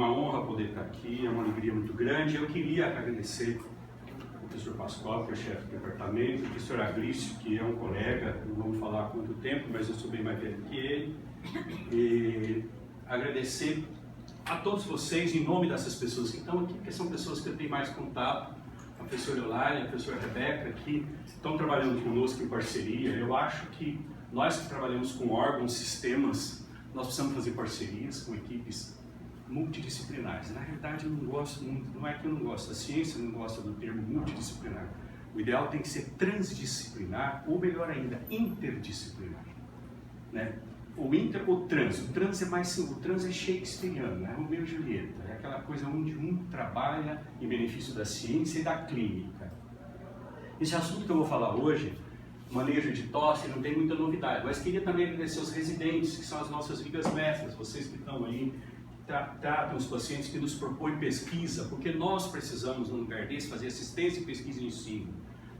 uma honra poder estar aqui, é uma alegria muito grande. Eu queria agradecer ao professor Pascoal, que é o chefe do departamento, o professor Agrício, que é um colega, não vamos falar há quanto tempo, mas eu sou bem mais velho que ele. E agradecer a todos vocês, em nome dessas pessoas que estão aqui, porque são pessoas que eu tenho mais contato, a professora Eulália, a professora Rebeca, que estão trabalhando conosco em parceria. Eu acho que nós que trabalhamos com órgãos, sistemas, nós precisamos fazer parcerias com equipes multidisciplinares. Na realidade, eu não gosto muito, não é que eu não gosto, a ciência não gosta do termo multidisciplinar. O ideal tem que ser transdisciplinar, ou melhor ainda, interdisciplinar. Né? O trans é mais, o trans é shakespeariano, é Romeu e Julieta, é aquela coisa onde um trabalha em benefício da ciência e da clínica. Esse assunto que eu vou falar hoje, manejo de tosse, não tem muita novidade, mas queria também agradecer os residentes, que são as nossas vigas mestras, vocês que estão aí, tratam os pacientes, que nos propõem pesquisa, porque nós precisamos, num lugar desse, fazer assistência, pesquisa e ensino.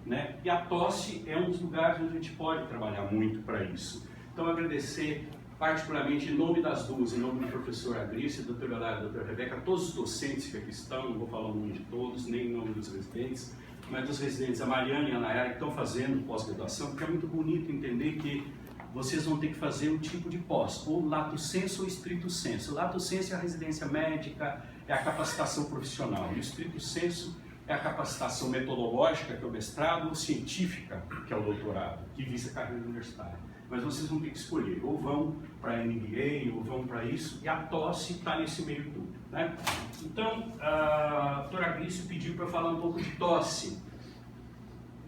Né? E a tosse é um dos lugares onde a gente pode trabalhar muito para isso. Então, agradecer particularmente em nome das duas, em nome do professor Agrício, doutor Eulália e doutora Rebeca, a todos os docentes que aqui estão, não vou falar o nome de todos, nem em nome dos residentes, mas dos residentes, a Mariana e a Nayara, que estão fazendo pós-graduação, porque é muito bonito entender que vocês vão ter que fazer um tipo de pós, ou lato sensu ou estrito sensu. Lato sensu é a residência médica, é a capacitação profissional, e o estrito sensu é a capacitação metodológica, que é o mestrado, ou científica, que é o doutorado, que visa a carreira universitária. Mas vocês vão ter que escolher, ou vão para a MBA, ou vão para isso, e a tosse está nesse meio tudo. Né? Então, a doutora Agrício pediu para falar um pouco de tosse.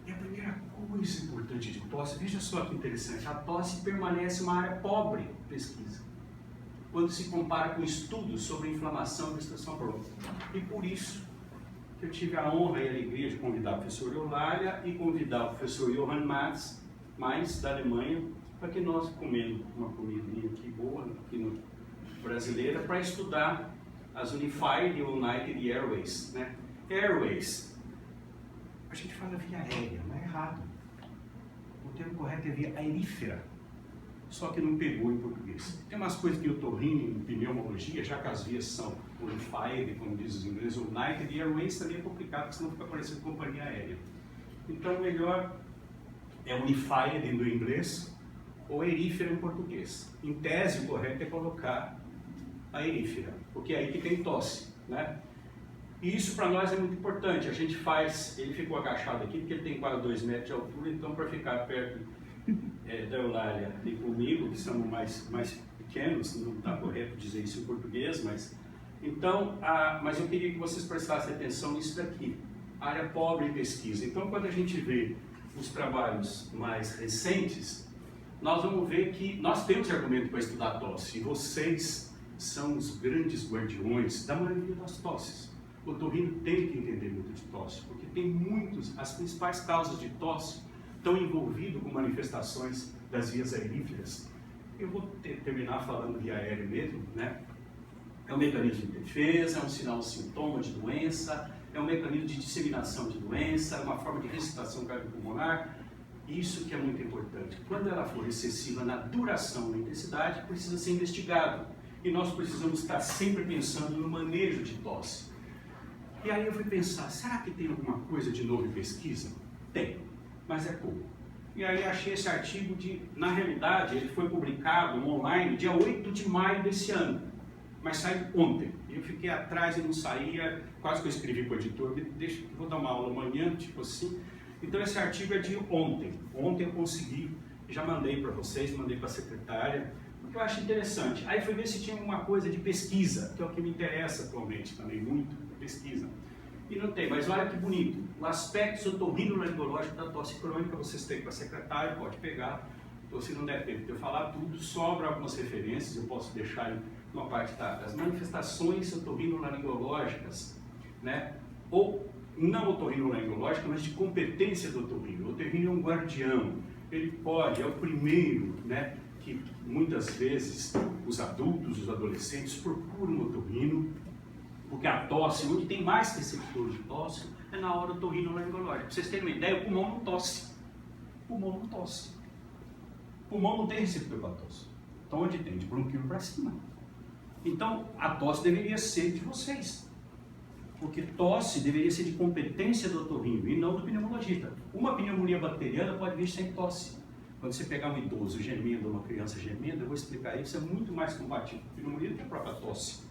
E a primeira coisa importante de tosse, veja só que interessante, a tosse permanece uma área pobre de pesquisa, quando se compara com estudos sobre inflamação e obstrução bronquial. E por isso que eu tive a honra e a alegria de convidar a professora Eulália e convidar o professor Johann Mainz, da Alemanha, para que nós comemos uma comidinha aqui boa, aqui no brasileira, para estudar as Unified United Airways. Né? Airways, a gente fala via aérea, não é errado. O termo correto é via aerífera, só que não pegou em português. Tem umas coisas que eu estou rindo em pneumologia, já que as vias são Unified, como diz os ingleses, United Airways também é complicado, porque senão fica parecendo companhia aérea. Então, melhor é Unified no inglês, ou erífera em português. Em tese, o correto é colocar a erífera, porque é aí que tem tosse. Né? E isso para nós é muito importante. A gente faz, ele ficou agachado aqui, porque ele tem quase 2 metros de altura, então para ficar perto da Eulália e comigo, que somos mais pequenos, não está correto dizer isso em português, mas... Então, mas eu queria que vocês prestassem atenção nisso daqui, área pobre em pesquisa. Então, quando a gente vê os trabalhos mais recentes, nós vamos ver que nós temos argumento para estudar a tosse, e vocês são os grandes guardiões da maioria das tosses. O otorrino tem que entender muito de tosse, porque tem as principais causas de tosse estão envolvidas com manifestações das vias aeríferas. Eu vou terminar falando via aérea mesmo, né? É um mecanismo de defesa, é um sinal sintoma de doença, é um mecanismo de disseminação de doença, é uma forma de ressuscitação cardiopulmonar. Isso que é muito importante. Quando ela for excessiva na duração, na intensidade, precisa ser investigado. E nós precisamos estar sempre pensando no manejo de tosse. E aí eu fui pensar, será que tem alguma coisa de novo em pesquisa? Tem, mas é pouco. E aí achei esse artigo na realidade, ele foi publicado online dia 8 de maio desse ano, mas saiu ontem. E eu fiquei atrás e não saía, quase que eu escrevi para o editor, vou dar uma aula amanhã, tipo assim. Então esse artigo é de ontem. Ontem eu consegui, já mandei para vocês, mandei para a secretária, porque eu acho interessante. Aí fui ver se tinha alguma coisa de pesquisa, que é o que me interessa atualmente também muito, pesquisa. E não tem, mas olha que bonito. O aspecto otorrinolaringológico da tosse crônica, vocês têm para a secretária, pode pegar. Então se não der tempo de eu falar tudo, sobra algumas referências, eu posso deixar em uma parte das manifestações otorrinolaringológicas, né? Ou não otorrinolaringológica, mas de competência do otorrino. O otorrino é um guardião, ele pode, é o primeiro, né, que muitas vezes os adultos, os adolescentes procuram o otorrino, porque a tosse, onde tem mais receptores de tosse, é na hora do otorrinolaringológica. Para vocês terem uma ideia, o pulmão não tosse. O pulmão não tosse. O pulmão não tem receptor para tosse. Então onde tem? De bronquíolo para cima. Então, a tosse deveria ser de vocês, porque tosse deveria ser de competência do otorrino e não do pneumologista. Uma pneumonia bacteriana pode vir sem tosse. Quando você pegar um idoso gemendo, uma criança gemendo, eu vou explicar isso, é muito mais compatível com pneumonia do que a própria tosse.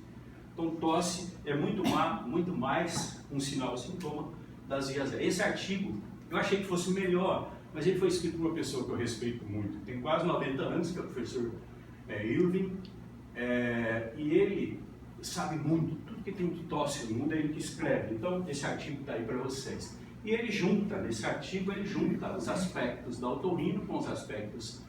Então, tosse é muito mais um sinal ou sintoma das vias aéreas. Esse artigo, eu achei que fosse o melhor, mas ele foi escrito por uma pessoa que eu respeito muito, tem quase 90 anos, que é o professor Irving, e ele sabe muito, tudo que tem de tosse no mundo é ele que escreve. Então, esse artigo está aí para vocês. E ele junta, nesse artigo, ele junta os aspectos da otorrino com os aspectos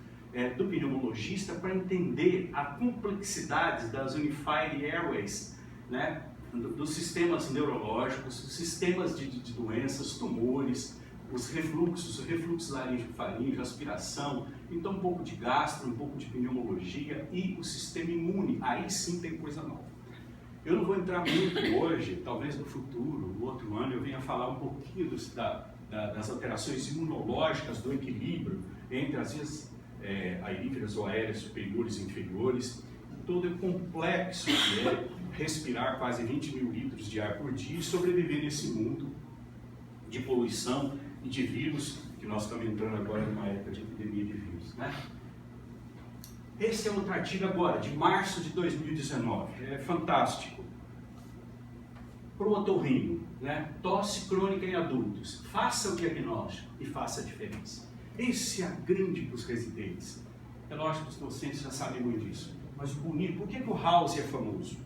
do pneumologista para entender a complexidade das Unified Airways, né? Dos sistemas neurológicos, os sistemas de doenças, tumores, os refluxos laríngeo-faríngeo, aspiração, então um pouco de gastro, um pouco de pneumologia e o sistema imune. Aí sim tem coisa nova. Eu não vou entrar muito hoje, talvez no futuro, no outro ano, eu venha falar um pouquinho das alterações imunológicas, do equilíbrio entre as vias aeríferas ou aéreas superiores e inferiores, todo o complexo que é respirar quase 20 mil litros de ar por dia e sobreviver nesse mundo de poluição e de vírus, que nós estamos entrando agora numa época de epidemia de vírus, né? Esse é outro artigo agora, de março de 2019, é fantástico. Para o otorrino, né? Tosse crônica em adultos, faça o diagnóstico e faça a diferença. Esse é a grande para os residentes. É lógico que os docentes já sabem muito disso, mas o bonito, por que o House é famoso?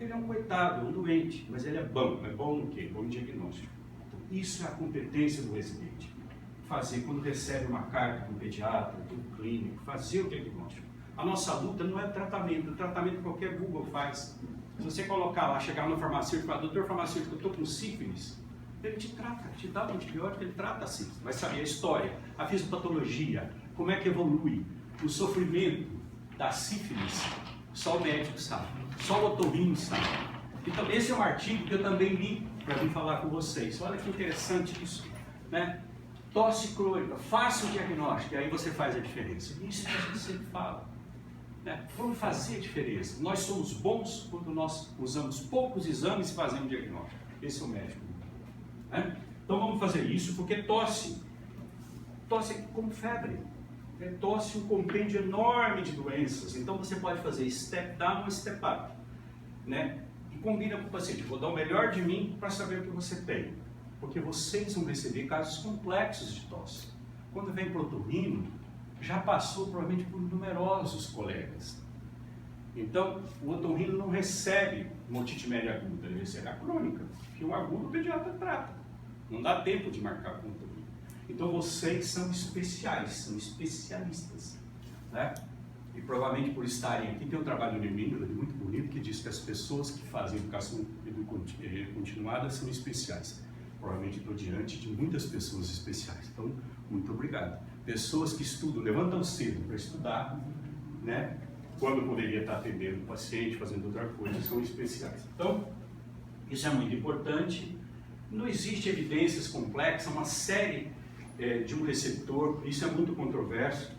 Ele é um coitado, é um doente, mas ele é bom no quê? Bom em diagnóstico. Então, isso é a competência do residente. Fazer, quando recebe uma carta do pediatra, do clínico, fazer o diagnóstico. A nossa luta não é tratamento, o tratamento qualquer Google faz. Se você colocar lá, chegar no farmacêutico e falar, doutor farmacêutico, eu estou com sífilis, ele te trata, te dá um antibiótico, ele trata a sífilis. Vai saber a história, a fisiopatologia, como é que evolui, o sofrimento da sífilis, só o médico sabe, só o otorrino sabe. Então esse é um artigo que eu também li para vir falar com vocês. Olha que interessante isso, né? Tosse crônica, faça o diagnóstico, e aí você faz a diferença. Isso que a gente sempre fala. Vamos fazer a diferença. Nós somos bons quando nós usamos poucos exames e fazemos diagnóstico. Esse é o médico. Né? Então vamos fazer isso, porque tosse é como febre. Tosse é um compêndio enorme de doenças. Então você pode fazer step down ou step up. Né? E combina com o paciente. Vou dar o melhor de mim para saber o que você tem. Porque vocês vão receber casos complexos de tosse. Quando vem para o otorrino, já passou provavelmente por numerosos colegas. Então, o otorrino não recebe uma otite média aguda, ele recebe a crônica, que o agudo o pediatra trata. Não dá tempo de marcar com o otorrino. Então, vocês são especiais, são especialistas. Né? E provavelmente por estarem aqui, tem um trabalho no Emílio muito bonito que diz que as pessoas que fazem educação continuada são especiais. Provavelmente estou diante de muitas pessoas especiais. Então, muito obrigado. Pessoas que estudam, levantam cedo para estudar, né? Quando poderia estar atendendo o paciente, fazendo outra coisa, são especiais. Então, isso é muito importante. Não existe evidências complexas, uma série de um receptor, isso é muito controverso.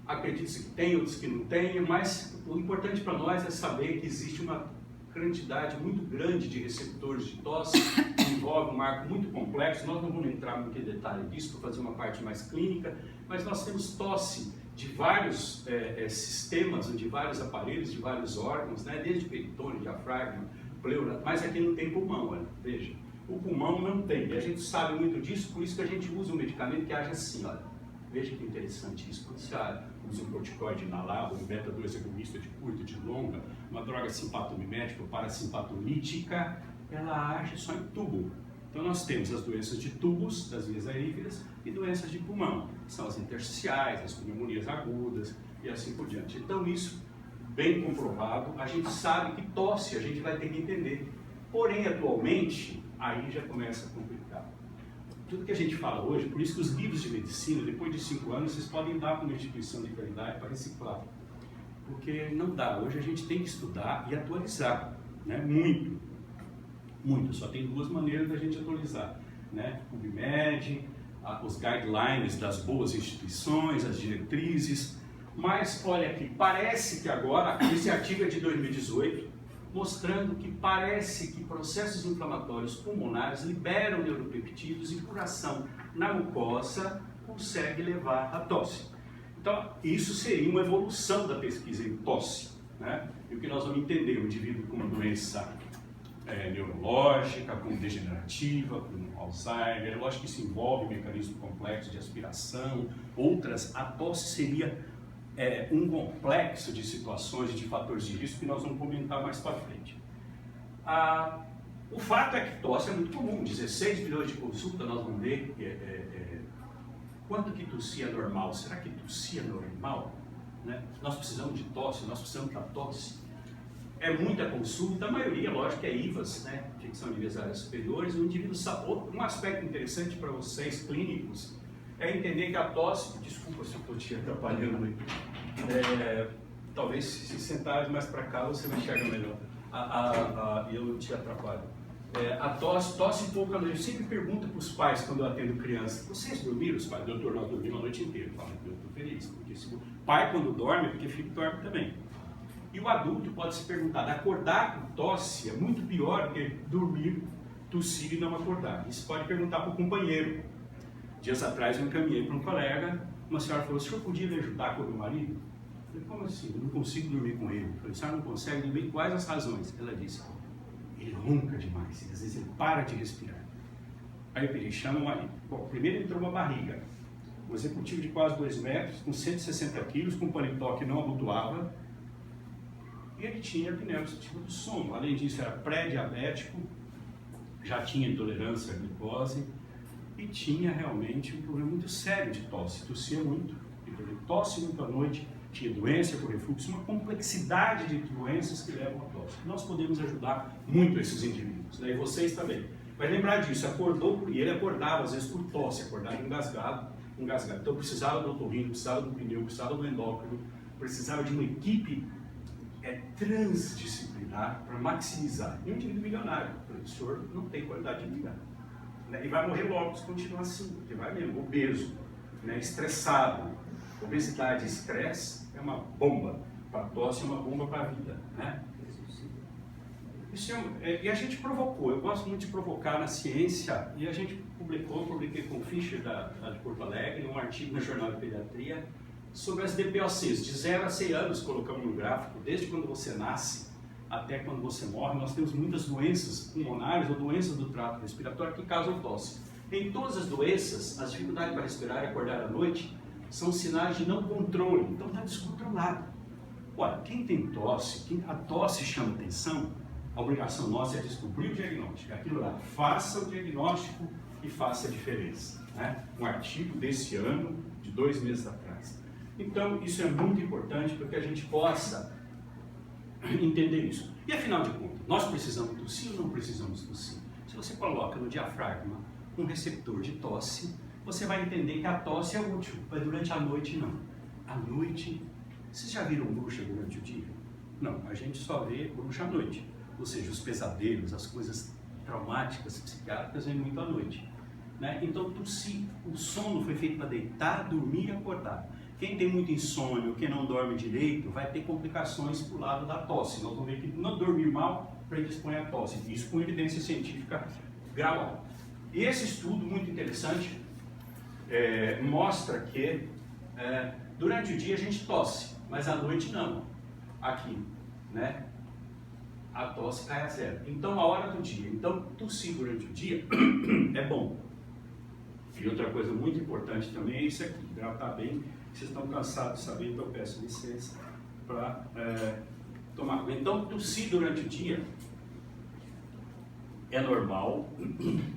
Acredita-se que tem, outros que não tem, mas o importante para nós é saber que existe uma quantidade muito grande de receptores de tosse, que envolve um marco muito complexo. Nós não vamos entrar no detalhe disso para fazer uma parte mais clínica, mas nós temos tosse de vários sistemas, de vários aparelhos, de vários órgãos, né? Desde peritônio, diafragma, pleura, mas aqui não tem pulmão, olha, veja. O pulmão não tem, e a gente sabe muito disso, por isso que a gente usa um medicamento que age assim, olha. Veja que interessante isso, quando você usa um corticoide inalado, um beta-2 agonista de curta e de longa, uma droga simpatomimética ou parasimpatolítica, ela age só em tubo. Então nós temos as doenças de tubos, das vias aeríferas, e doenças de pulmão, que são as intersticiais, as pneumonias agudas e assim por diante. Então isso, bem comprovado, a gente sabe que tosse a gente vai ter que entender. Porém, atualmente, aí já começa a complicar. Tudo que a gente fala hoje, por isso que os livros de medicina, depois de 5 anos, vocês podem dar para uma instituição de qualidade para reciclar. Porque não dá. Hoje a gente tem que estudar e atualizar. Né? Muito. Só tem 2 maneiras da gente atualizar. Né? O PubMed, os guidelines das boas instituições, as diretrizes. Mas, olha aqui, parece que agora, esse artigo é de 2018, mostrando que parece que processos inflamatórios pulmonares liberam neuropeptídeos e por ação na mucosa consegue levar à tosse. Então, isso seria uma evolução da pesquisa em tosse, né? E o que nós vamos entender, o indivíduo com uma doença neurológica, com degenerativa, com Alzheimer, lógico que isso envolve mecanismo complexo de aspiração, outras, a tosse seria um complexo de situações e de fatores de risco que nós vamos comentar mais para frente. O fato é que tosse é muito comum, 16 milhões de consultas nós vamos ver. Quanto que tosse é normal? Será que tosse é normal? Né? Nós precisamos de tosse, nós precisamos da tosse. É muita consulta, a maioria, lógico, é IVAs, né? Infecção de vias aéreas superiores. O indivíduo sabe. Um aspecto interessante para vocês, clínicos, é entender que a tosse, desculpa se eu estou te atrapalhando aí, talvez se sentar mais para cá você vai enxergar melhor, eu te atrapalho. A tosse pouco à noite. Eu sempre pergunto para os pais quando eu atendo criança: vocês dormiram? Os pais, doutor, nós dormimos a noite inteira. Eu falo, eu estou feliz, porque se o pai quando dorme, é porque o filho dorme também. E o adulto pode se perguntar: acordar com tosse é muito pior do que dormir, tossir e não acordar. Isso pode perguntar para o companheiro. Dias atrás eu encaminhei para um colega, uma senhora falou: o senhor podia me ajudar com o meu marido? Eu falei: como assim? Eu não consigo dormir com ele. Eu falei: a senhora não consegue dormir? Quais as razões? Ela disse: ele ronca demais, às vezes ele para de respirar. Aí eu pedi: chama o marido. Bom, primeiro entrou uma barriga, um executivo de quase 2 metros, com 160 quilos, com paletó que não abotoava, e ele tinha apneia obstrutiva do sono. Além disso, era pré-diabético, já tinha intolerância à glicose e tinha realmente um problema muito sério de tosse. Tossia muito, tosse muito à noite, tinha doença por refluxo, uma complexidade de doenças que levam à tosse. Nós podemos ajudar muito esses indivíduos, né? E vocês também. Mas lembrar disso, acordou, e ele acordava às vezes por tosse, acordava engasgado. Então precisava do otorrino, precisava do pneu, precisava do endócrino, precisava de uma equipe transdisciplinar para maximizar. E um indivíduo milionário, o senhor não tem qualidade de vida, né? E vai morrer logo se continuar assim, porque vai mesmo, obeso, né? Estressado. Obesidade e estresse é uma bomba para a tosse, é uma bomba para a vida, né? Isso e a gente provocou, eu gosto muito de provocar na ciência, e a gente publiquei com o Fischer de Porto Alegre, um artigo no Jornal de Pediatria, sobre as DPOCs, de 0 a 100 anos, colocamos no gráfico, desde quando você nasce até quando você morre, nós temos muitas doenças pulmonares ou doenças do trato respiratório que causam tosse. Em todas as doenças, as dificuldades para respirar e acordar à noite são sinais de não controle, então está descontrolado. Olha, quem tem tosse, a tosse chama atenção, a obrigação nossa é descobrir o diagnóstico, aquilo lá, faça o diagnóstico e faça a diferença, né? Um artigo desse ano, de 2 meses atrás. Então, isso é muito importante para que a gente possa entender isso. E afinal de contas, nós precisamos tossir ou não precisamos tossir? Se você coloca no diafragma um receptor de tosse, você vai entender que a tosse é útil, mas durante a noite não. À noite, vocês já viram bruxa durante o dia? Não, a gente só vê bruxa à noite. Ou seja, os pesadelos, as coisas traumáticas, psiquiátricas, vêm muito à noite, né? Então, tossir, o sono foi feito para deitar, dormir e acordar. Quem tem muito insônia, quem não dorme direito, vai ter complicações para o lado da tosse. Nós vamos ver que não dormir mal predispõe à tosse. Isso com evidência científica grau alto. E esse estudo, muito interessante, mostra que durante o dia a gente tosse, mas à noite não. Aqui, né? A tosse cai a 0. Então, a hora do dia. Então, tossir durante o dia é bom. E outra coisa muito importante também é isso aqui. Hidratar bem. Vocês estão cansados de saber, então eu peço licença para tomar. Então, tossir durante o dia é normal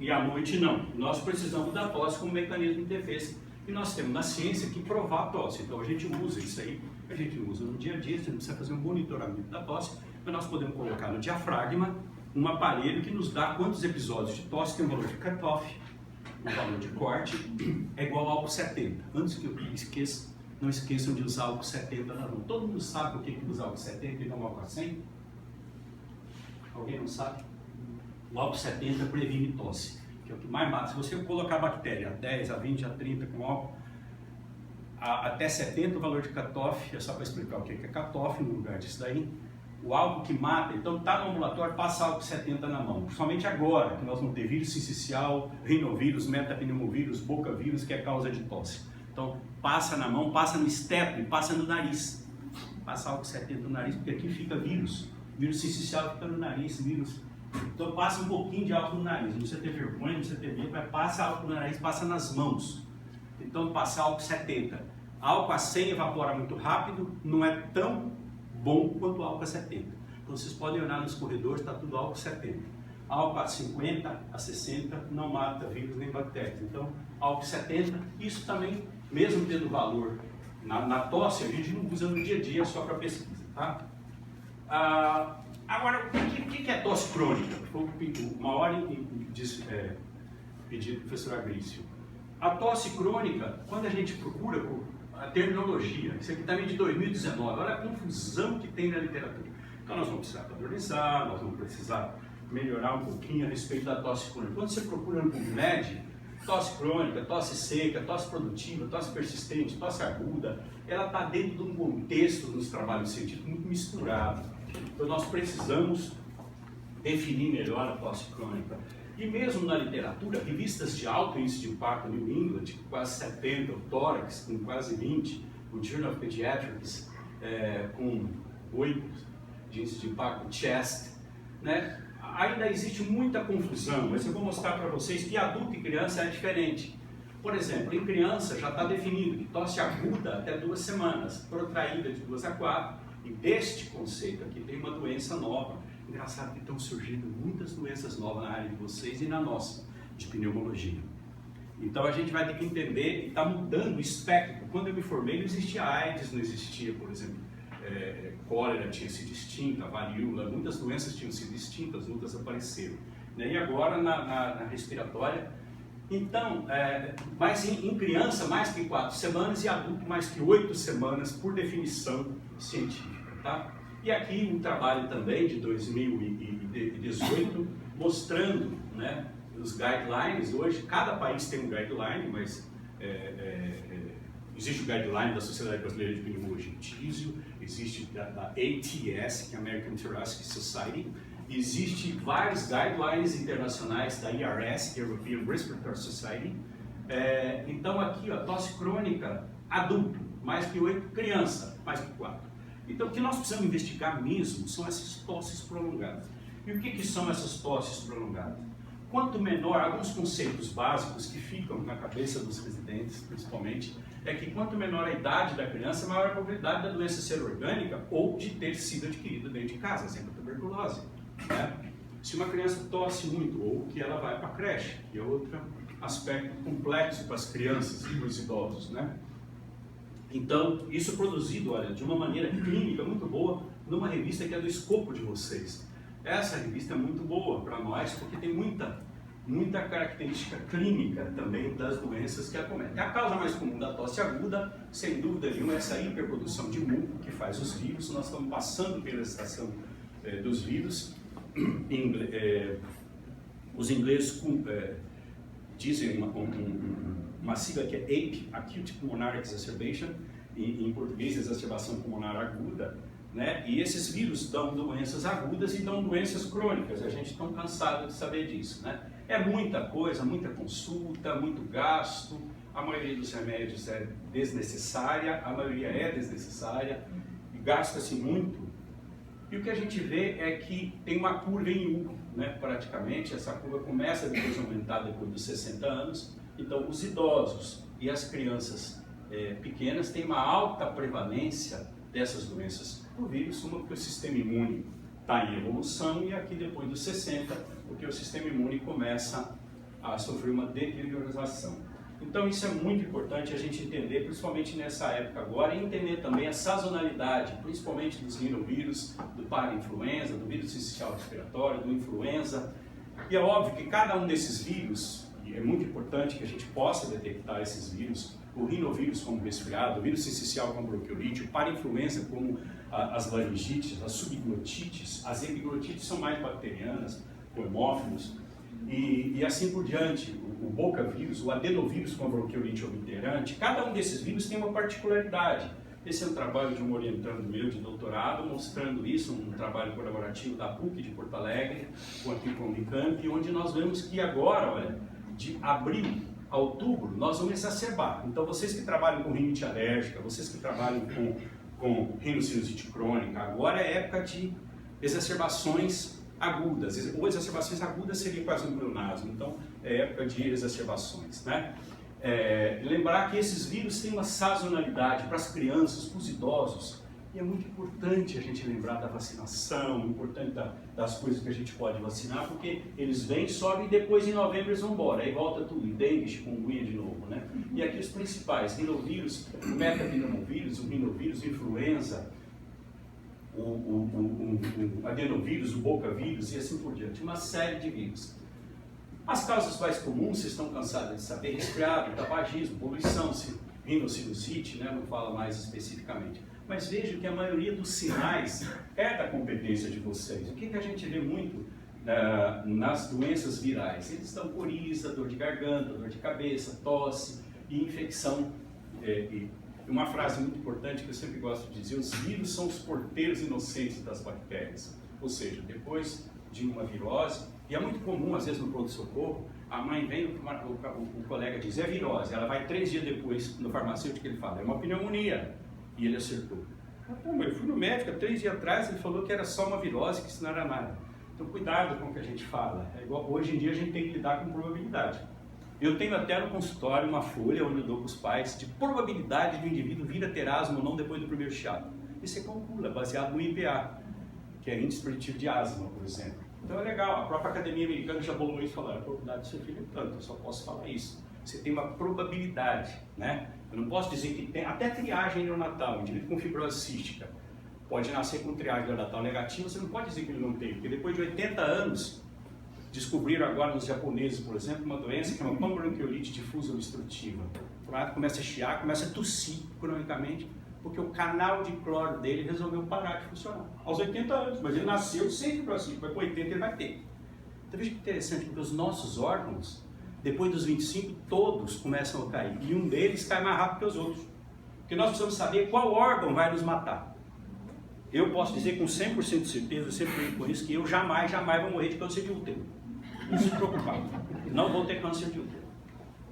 e à noite não. Nós precisamos da tosse como mecanismo de defesa. E nós temos na ciência que provar a tosse. Então, a gente usa isso aí, a gente usa no dia a dia, você não precisa fazer um monitoramento da tosse, mas nós podemos colocar no diafragma um aparelho que nos dá quantos episódios de tosse, tem um valor de cutoff, um valor de corte, é igual ao álcool 70. Antes que eu esqueça, não esqueçam de usar álcool 70 na mão. Todo mundo sabe por que usa álcool 70 e não álcool 100? Alguém não sabe? O álcool 70 previne tosse, que é o que mais mata. Se você colocar a bactéria a 10, a 20, a 30 com álcool, até 70 o valor de cutoff, é só para explicar o que é cutoff no lugar disso daí, o álcool que mata, então está no ambulatório, passa álcool 70 na mão. Principalmente agora, que nós vamos ter vírus sincicial, rinovírus, metapneumovírus, bocavírus, que é causa de tosse. Então, passa na mão, passa no esteto e passa no nariz. Passa álcool 70 no nariz, porque aqui fica vírus. Vírus sincicial fica no nariz, vírus. Então, passa um pouquinho de álcool no nariz. Não precisa ter vergonha, não precisa ter medo, mas passa álcool no nariz, passa nas mãos. Então, passa álcool 70. Álcool a 100 evapora muito rápido, não é tão bom quanto o álcool a 70. Então vocês podem olhar nos corredores, está tudo álcool 70. Álcool a 50, a 60 não mata vírus nem bactérias. Então, álcool 70, isso também, mesmo tendo valor na tosse, a gente não usa no dia a dia só para pesquisa. Tá? Agora, o que é tosse crônica? Foi uma hora pedido do professor Agrício. A tosse crônica, quando a gente procura a terminologia, isso aqui também é de 2019, olha a confusão que tem na literatura. Então nós vamos precisar padronizar, nós vamos precisar melhorar um pouquinho a respeito da tosse crônica. Quando você procura no PubMed, tosse crônica, tosse seca, tosse produtiva, tosse persistente, tosse aguda, ela está dentro de um contexto nos trabalhos científicos muito misturado. Então nós precisamos definir melhor a tosse crônica. E mesmo na literatura, revistas de alto índice de impacto, New England, com quase 70, o Thorax com quase 20, o Journal of Pediatrics com 8 de índice de impacto, Chest, né? Ainda existe muita confusão, mas eu vou mostrar para vocês que adulto e criança é diferente. Por exemplo, em criança já está definido que tosse aguda até 2 semanas, protraída de 2 a 4, e deste conceito aqui tem uma doença nova. Engraçado que estão surgindo muitas doenças novas na área de vocês e na nossa, de pneumologia. Então a gente vai ter que entender e está mudando o espectro. Quando eu me formei não existia AIDS, não existia, por exemplo, cólera tinha sido extinta, varíola, muitas doenças tinham sido extintas, outras apareceram. E agora na respiratória, então, mas em criança mais que 4 semanas e adulto mais que 8 semanas por definição científica, tá? E aqui um trabalho também de 2018 mostrando, né, os guidelines. Hoje cada país tem um guideline, mas existe o guideline da Sociedade Brasileira de Pneumologia e Tísio, existe da ATS, que é a American Thoracic Society, existe vários guidelines internacionais da ERS, que é a European Respiratory Society. Então aqui, ó, tosse crônica adulto, mais que 8, criança, mais que 4. Então, o que nós precisamos investigar mesmo são essas tosses prolongadas. E o que são essas tosses prolongadas? Quanto menor, alguns conceitos básicos que ficam na cabeça dos residentes, principalmente, é que quanto menor a idade da criança, maior a probabilidade da doença ser orgânica ou de ter sido adquirida dentro de casa, exemplo, a tuberculose. Né? Se uma criança tosse muito, ou que ela vai para a creche, que é outro aspecto complexo para as crianças e para os idosos, né? Então, isso é produzido, olha, de uma maneira clínica muito boa, numa revista que é do escopo de vocês. Essa revista é muito boa para nós, porque tem muita característica clínica também das doenças que acometem. A causa mais comum da tosse aguda, sem dúvida nenhuma, é essa hiperprodução de muco que faz os vírus. Nós estamos passando pela estação dos vírus. Os ingleses dizem uma sigla que é APE, Acute Pulmonary Exacerbation, em português, exacerbação pulmonar aguda, né? E esses vírus dão doenças agudas e dão doenças crônicas, a gente está cansado de saber disso, né? É muita coisa, muita consulta, muito gasto, a maioria dos remédios é desnecessária, a maioria é desnecessária, e gasta-se muito. E o que a gente vê é que tem uma curva em U, né? Praticamente, essa curva começa depois a aumentar depois dos 60 anos, então os idosos e as crianças pequenas têm uma alta prevalência dessas doenças por vírus, uma porque o sistema imune está em evolução e aqui depois dos 60, porque o sistema imune começa a sofrer uma deteriorização. Então isso é muito importante a gente entender, principalmente nessa época agora, e entender também a sazonalidade, principalmente dos rinovírus, do parainfluenza, do vírus sincicial respiratório, do influenza. E é óbvio que cada um desses vírus, e é muito importante que a gente possa detectar esses vírus, o rinovírus como resfriado, o vírus sincicial como bronquiolite, o parainfluenza como as laringites, as subglotites, as epiglotites são mais bacterianas, com hemófilos, e assim por diante, o bocavírus, o adenovírus com a bronquiolite obliterante, cada um desses vírus tem uma particularidade. Esse é um trabalho de um orientando meu de doutorado, mostrando isso, um trabalho colaborativo da PUC de Porto Alegre, aqui com a Unicamp, onde nós vemos que agora, olha, de abril a outubro, nós vamos exacerbar. Então, vocês que trabalham com rinite alérgica, vocês que trabalham com rinocinusite crônica, agora é época de exacerbações agudas, ou exacerbações agudas seria quase um pleonasmo, então é época de exacerbações, né? Lembrar que esses vírus têm uma sazonalidade para as crianças, para os idosos, e é muito importante a gente lembrar da vacinação, importante das coisas que a gente pode vacinar, porque eles vêm, sobem e depois em novembro eles vão embora, aí volta tudo, dengue, chikungunya de novo, né? E aqui os principais, rinovírus, o metapneumovírus, o rinovírus, influenza, o adenovírus, o bocavírus e assim por diante, uma série de vírus. As causas mais comuns, vocês estão cansados de saber, resfriado, tabagismo, poluição, rinocinusite, né? Não fala mais especificamente. Mas vejam que a maioria dos sinais é da competência de vocês. O que a gente vê muito nas doenças virais? Eles dão coriza, dor de garganta, dor de cabeça, tosse e infecção. E uma frase muito importante que eu sempre gosto de dizer, os vírus são os porteiros inocentes das bactérias. Ou seja, depois de uma virose, e é muito comum, às vezes, no pronto-socorro, a mãe vem, o colega diz, é virose, ela vai 3 dias depois no farmacêutico, ele fala, é uma pneumonia, e ele acertou. Pô, mas eu fui no médico, 3 dias atrás, ele falou que era só uma virose, que isso não era nada. Então, cuidado com o que a gente fala, hoje em dia a gente tem que lidar com probabilidade. Eu tenho até no consultório uma folha onde eu dou para os pais de probabilidade do indivíduo vir a ter asma ou não depois do primeiro chiado. E você calcula, baseado no IPA, que é índice preditivo de asma, por exemplo. Então é legal, a própria Academia Americana já bolou isso e falou, a probabilidade do seu filho é tanto, eu só posso falar isso. Você tem uma probabilidade, né? Eu não posso dizer que tem, até triagem neonatal, um indivíduo com fibrose cística pode nascer com triagem neonatal negativa, você não pode dizer que ele não tem, porque depois de 80 anos, descobriram agora nos japoneses, por exemplo, uma doença que é uma panbronquiolite difusa obstrutiva. O rato começa a chiar, começa a tossir cronicamente, porque o canal de cloro dele resolveu parar de funcionar. Aos 80 anos, mas ele nasceu sem fibrose, mas com 80 ele vai ter. Então veja que interessante, porque os nossos órgãos, depois dos 25, todos começam a cair. E um deles cai mais rápido que os outros. Porque nós precisamos saber qual órgão vai nos matar. Eu posso dizer com 100% de certeza, eu sempre digo com isso, que eu jamais vou morrer de câncer de útero. Não se preocupar. Não vou ter câncer de útero.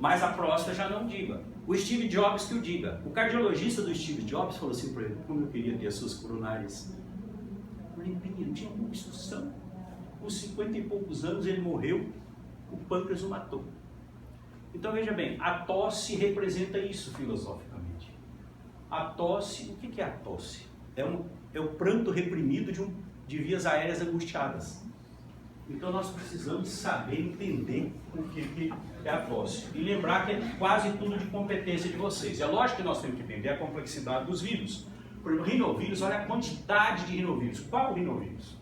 Mas a próstata já não diga. O Steve Jobs que o diga. O cardiologista do Steve Jobs falou assim para ele, como eu queria ter as suas coronárias. Eu não tinha uma obstrução. Com 50 e poucos anos ele morreu, o pâncreas o matou. Então veja bem, a tosse representa isso filosoficamente. A tosse, o que é a tosse? É o pranto reprimido de vias aéreas angustiadas. Então nós precisamos saber, entender o que é a tosse. E lembrar que é quase tudo de competência de vocês. É lógico que nós temos que entender a complexidade dos vírus. Por exemplo, rinovírus, olha a quantidade de rinovírus. Qual rinovírus?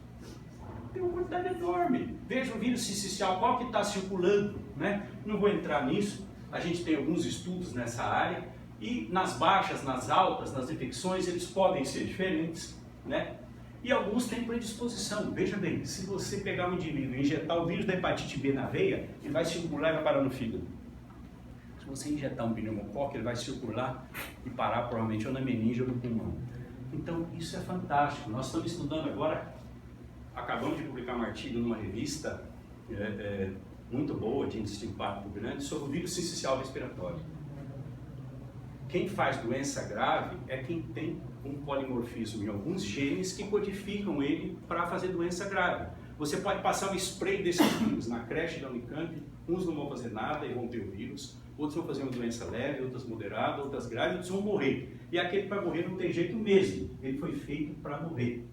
Tem uma quantidade enorme. Veja o vírus sincicial, qual que está circulando, né? Não vou entrar nisso. A gente tem alguns estudos nessa área. E nas baixas, nas altas, nas infecções, eles podem ser diferentes, né? E alguns têm predisposição. Veja bem, se você pegar um indivíduo e injetar o vírus da hepatite B na veia, ele vai circular e vai parar no fígado. Se você injetar um pneumococo, ele vai circular e parar provavelmente ou na meninge ou no pulmão. Então, isso é fantástico. Nós estamos estudando agora, acabamos de publicar um artigo numa revista muito boa, de índice de impacto grande, sobre o vírus sincicial respiratório. Quem faz doença grave é quem tem um polimorfismo em alguns genes que codificam ele para fazer doença grave. Você pode passar um spray desses vírus na creche da Unicamp, uns não vão fazer nada e vão ter o vírus, outros vão fazer uma doença leve, outras moderada, outras graves, outros vão morrer. E aquele que vai morrer não tem jeito mesmo, ele foi feito para morrer.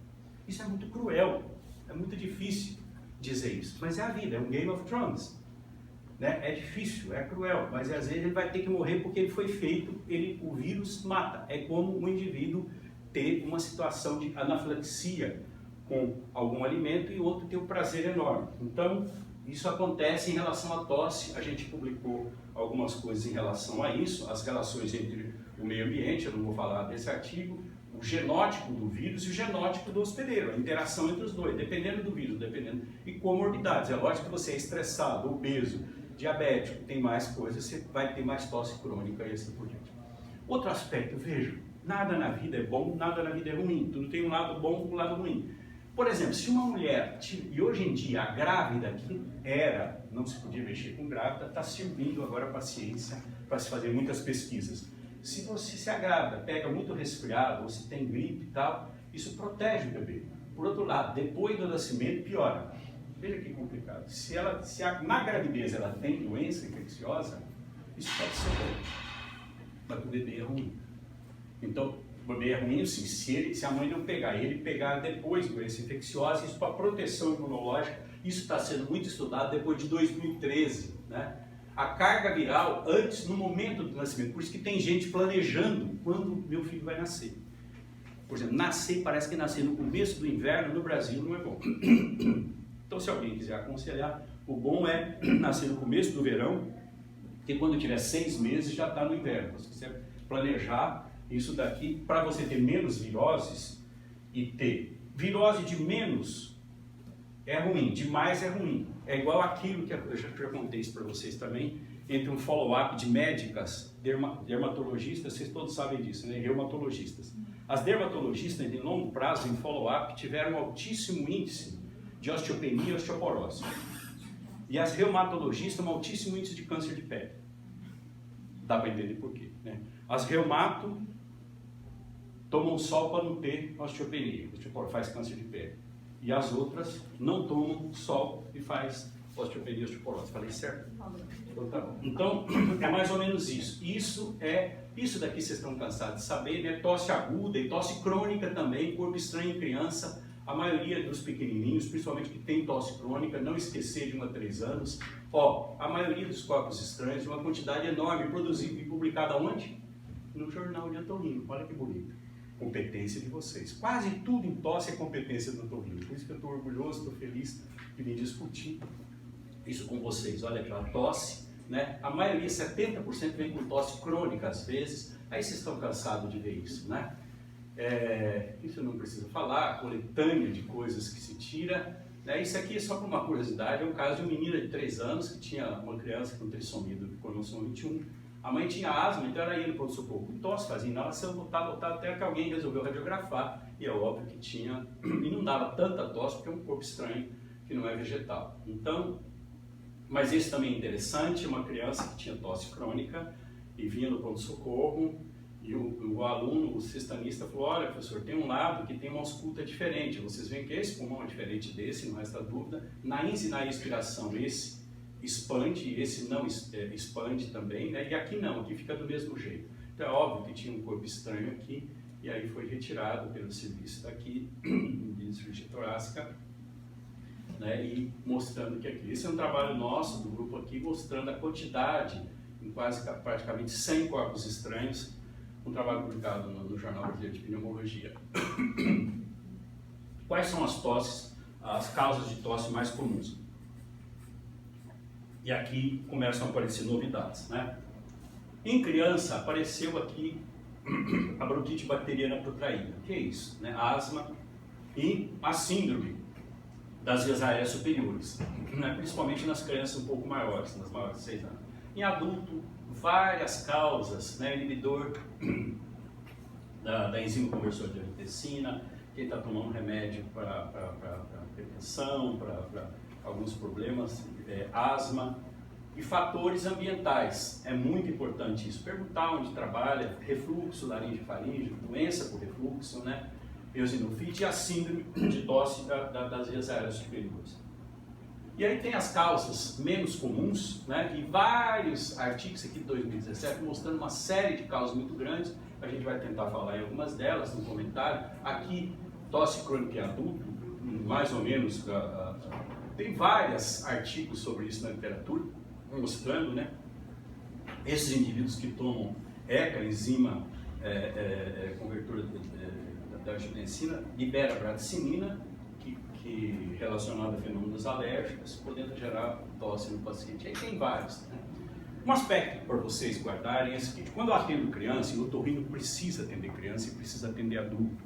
Isso é muito cruel, é muito difícil dizer isso, mas é a vida, é um Game of Thrones. Né? É difícil, é cruel, mas às vezes ele vai ter que morrer porque ele foi feito, o vírus mata. É como um indivíduo ter uma situação de anafilaxia com algum alimento e outro ter um prazer enorme. Então, isso acontece em relação à tosse. A gente publicou algumas coisas em relação a isso, as relações entre o meio ambiente, eu não vou falar desse artigo, o genótipo do vírus e o genótipo do hospedeiro, a interação entre os dois, dependendo do vírus, e comorbidades. É lógico que você é estressado, obeso, diabético, tem mais coisas, você vai ter mais tosse crônica e assim por diante. Outro aspecto, veja, Nada na vida é bom, nada na vida é ruim. Tudo tem um lado bom e um lado ruim. Por exemplo, se uma mulher, e hoje em dia a grávida que não se podia mexer com grávida, está servindo agora para a ciência, para se fazer muitas pesquisas. Se a grávida pega muito resfriado, ou se tem gripe e tal, isso protege o bebê. Por outro lado, depois do nascimento, piora. Veja que complicado. Na gravidez ela tem doença infecciosa, isso pode ser bom, mas o bebê é ruim. Então, o bebê é ruim, assim, se a mãe não pegar, ele pegar depois doença infecciosa, isso para proteção imunológica, isso está sendo muito estudado depois de 2013, né? A carga viral antes, no momento do nascimento, por isso que tem gente planejando quando meu filho vai nascer. Por exemplo, parece que nascer no começo do inverno no Brasil não é bom. Então, se alguém quiser aconselhar, o bom é nascer no começo do verão, porque quando tiver 6 meses já está no inverno. Se você planejar isso daqui, para você ter menos viroses e ter virose de menos é ruim, de mais é ruim. É igual aquilo que eu já contei isso para vocês também, entre um follow-up de médicas, dermatologistas, vocês todos sabem disso, né? Reumatologistas. As dermatologistas, em longo prazo, em follow-up, tiveram um altíssimo índice de osteopenia e osteoporose. E as reumatologistas, um altíssimo índice de câncer de pele. Dá para entender por quê, né? As reumato tomam sol para não ter osteopenia, faz câncer de pele. E as outras não tomam sol e faz osteopenia e osteoporose. Falei certo? Então, tá bom. Então, é mais ou menos isso. Isso daqui vocês estão cansados de saber, né? Tosse aguda e tosse crônica também, corpo estranho em criança. A maioria dos pequenininhos, principalmente que tem tosse crônica, não esquecer de 1 a 3 anos. A maioria dos corpos estranhos, uma quantidade enorme, produzida e publicada onde? No jornal de otorrino. Olha que bonito. Competência de vocês. Quase tudo em tosse é competência do otorrino. Por isso que eu estou orgulhoso, estou feliz de me discutir isso com vocês. Olha aquela tosse, né? A maioria, 70% vem com tosse crônica às vezes. Aí vocês estão cansados de ver isso, né? Isso eu não preciso falar, a coletânea de coisas que se tira, né? Isso aqui é só por uma curiosidade, é um caso de uma menina de 3 anos que tinha uma criança com trissomia do cromossomo 21. A mãe tinha asma, então ela ia no pronto-socorro com tosse, fazia inalação, voltava, até que alguém resolveu radiografar, e é óbvio que tinha, e não dava tanta tosse, porque é um corpo estranho que não é vegetal. Então, mas esse também é interessante, uma criança que tinha tosse crônica e vinha no pronto-socorro, e o aluno, o cistanista, falou: olha, professor, tem um lado que tem uma ausculta diferente, vocês veem que esse pulmão é diferente desse, não resta dúvida, na inspiração esse expande, e esse não expande também, né? E aqui não, aqui fica do mesmo jeito. Então é óbvio que tinha um corpo estranho aqui, e aí foi retirado pelo serviço daqui, de cirurgia torácica, né? E mostrando que aqui, esse é um trabalho nosso, do grupo aqui, mostrando a quantidade, em praticamente 100 corpos estranhos, um trabalho publicado no Jornal Brasileiro de Pneumologia. Quais são as tosses, as causas de tosse mais comuns? E aqui começam a aparecer novidades, né? Em criança apareceu aqui a bronquite bacteriana protraída. O que é isso? Né? Asma e a síndrome das vias aéreas superiores, né? Principalmente nas crianças um pouco maiores, nas maiores de 6 anos. Em adulto, várias causas, né? Inibidor da enzima conversora de angiotensina, quem está tomando remédio para hipertensão, para alguns problemas, asma, e fatores ambientais. É muito importante isso. Perguntar onde trabalha, refluxo laringe-faríngeo, doença por refluxo, né? Eosinofite e a síndrome de tosse das vias aéreas superiores. E aí tem as causas menos comuns, né? E vários artigos aqui de 2017 mostrando uma série de causas muito grandes. A gente vai tentar falar em algumas delas no comentário. Aqui, tosse crônica em adulto, mais ou menos. Tem vários artigos sobre isso na literatura, mostrando, né, esses indivíduos que tomam ECA, enzima convertora da angiotensina, libera bradicinina, que relacionada a fenômenos alérgicos, podendo gerar tosse no paciente. Aí tem vários, né? Um aspecto para vocês guardarem é o seguinte: quando eu atendo criança, e o otorrino precisa atender criança e precisa atender adulto,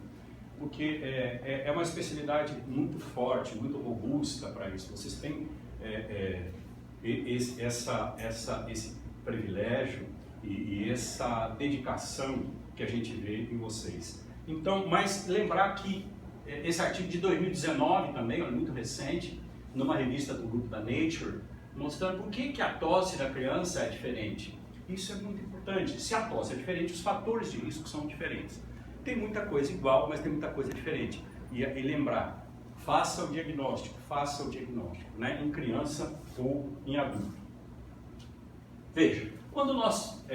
porque é uma especialidade muito forte, muito robusta para isso. Vocês têm esse privilégio e essa dedicação que a gente vê em vocês. Então, mas lembrar que esse artigo de 2019 também, é muito recente, numa revista do grupo da Nature, mostrando por que a tosse da criança é diferente. Isso é muito importante. Se a tosse é diferente, os fatores de risco são diferentes. Tem muita coisa igual, mas tem muita coisa diferente. E lembrar, faça o diagnóstico, né, em criança ou em adulto. Veja, quando nós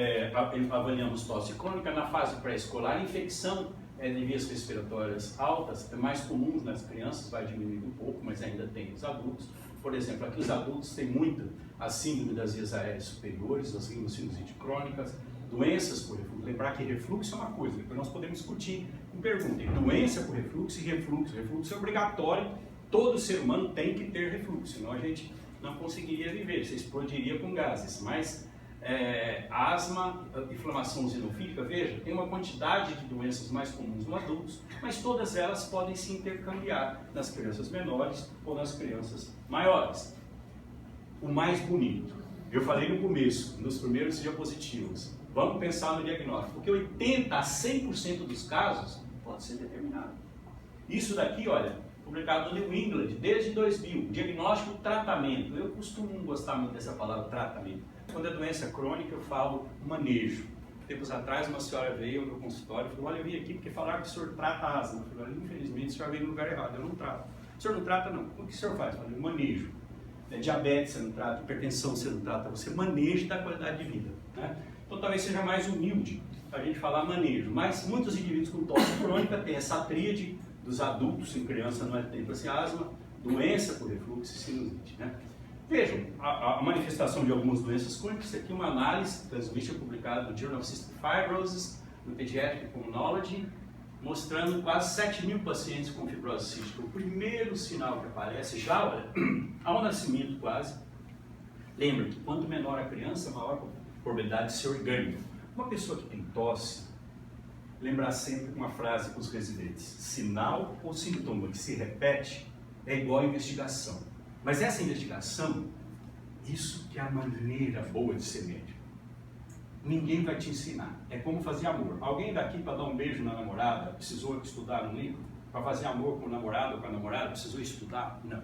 avaliamos tosse crônica na fase pré-escolar, a infecção de vias respiratórias altas é mais comum nas crianças, vai diminuindo um pouco, mas ainda tem os adultos. Por exemplo, aqui os adultos têm muita a síndrome das vias aéreas superiores, as rinossinusites crônicas, doenças por refluxo. Lembrar que refluxo é uma coisa, depois nós podemos discutir em pergunta. Doença por refluxo e refluxo. Refluxo é obrigatório, todo ser humano tem que ter refluxo, senão a gente não conseguiria viver, você explodiria com gases. Mas asma, inflamação eosinofílica, veja, tem uma quantidade de doenças mais comuns nos adultos, mas todas elas podem se intercambiar nas crianças menores ou nas crianças maiores. O mais bonito, eu falei no começo, nos primeiros diapositivos, vamos pensar no diagnóstico, porque 80 a 100% dos casos pode ser determinado. Isso daqui, olha, publicado no New England, desde 2000, diagnóstico, tratamento. Eu costumo gostar muito dessa palavra, tratamento. Quando é doença crônica, eu falo manejo. Tempos atrás, uma senhora veio ao meu consultório e falou, olha, eu vim aqui porque falaram que o senhor trata asma. Eu falei, infelizmente, o senhor veio no lugar errado, eu não trato. O senhor não trata, não. O que o senhor faz? Eu falei, manejo. Diabetes você não trata, hipertensão você não trata, você maneja da qualidade de vida. Né? Então, talvez seja mais humilde a gente falar manejo. Mas muitos indivíduos com tosse crônica têm essa tríade dos adultos, em criança não é tempo assim, asma, doença por refluxo e sinusite. Né? Vejam, a manifestação de algumas doenças crônicas, isso aqui é uma análise transmitida publicada no Journal of Cystic Fibrosis, no Pediatric Pulmonology, mostrando quase 7.000 pacientes com fibrose cística. O primeiro sinal que aparece já, olha, ao nascimento quase, lembra que quanto menor a criança, maior a probabilidade de ser orgânico. Uma pessoa que tem tosse, lembrar sempre uma frase para os residentes: sinal ou sintoma que se repete é igual a investigação. Mas essa investigação, isso que é a maneira boa de ser médico. Ninguém vai te ensinar. É como fazer amor. Alguém daqui para dar um beijo na namorada precisou estudar um livro? Para fazer amor com o namorado ou com a namorada precisou estudar? Não.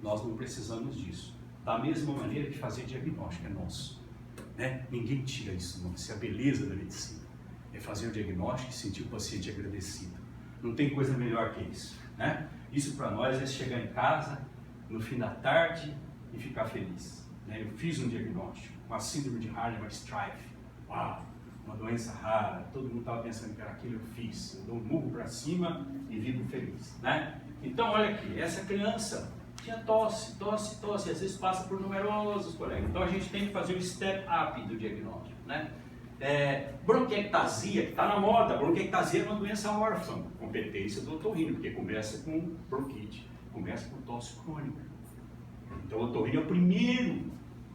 Nós não precisamos disso. Da mesma maneira que fazer diagnóstico é nosso. Né? Ninguém tira isso, não. Isso é a beleza da medicina. É fazer o diagnóstico e sentir o paciente agradecido. Não tem coisa melhor que isso. Né? Isso para nós é chegar em casa no fim da tarde e ficar feliz. Né? Eu fiz um diagnóstico com a síndrome de Harlem-Strife. Uau, uma doença rara, todo mundo estava pensando que era aquilo, eu fiz. Eu dou um murro para cima e vivo feliz. Né? Então, olha aqui, essa criança tinha tosse, às vezes passa por numerosos colegas. Então, a gente tem que fazer o step up do diagnóstico. Né? Bronquiectasia, que está na moda, bronquiectasia é uma doença órfã, competência do otorrino, porque começa com bronquite, começa com tosse crônica. Então, o otorrino é o primeiro,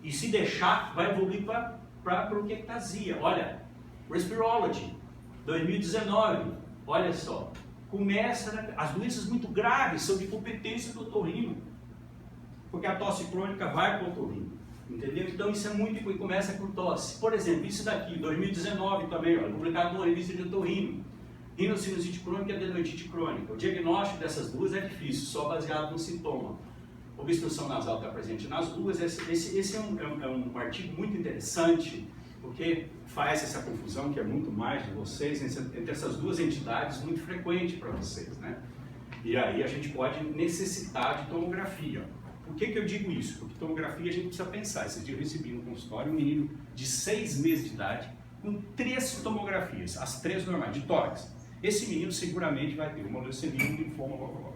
e se deixar, vai evoluir para bronquiectasia. Olha, Respirology, 2019, olha só, começa, as doenças muito graves são de competência do otorrino, porque a tosse crônica vai para o otorrino, entendeu? Então isso é muito, e começa por tosse. Por exemplo, isso daqui, 2019 também, olha, publicado numa revista de otorrino, rinossinussite crônica e adenoidite crônica. O diagnóstico dessas duas é difícil, só baseado no sintoma. Obstrução nasal está presente nas duas. Esse é um artigo muito interessante, porque faz essa confusão, que é muito mais de vocês, entre essas duas entidades, muito frequente para vocês. Né? E aí a gente pode necessitar de tomografia. Por que eu digo isso? Porque tomografia a gente precisa pensar. Esse dia eu recebi no consultório um menino de 6 meses de idade, com 3 tomografias, as 3 normais, de tórax. Esse menino seguramente vai ter uma leucemia, um linfoma, blá, blá, blá.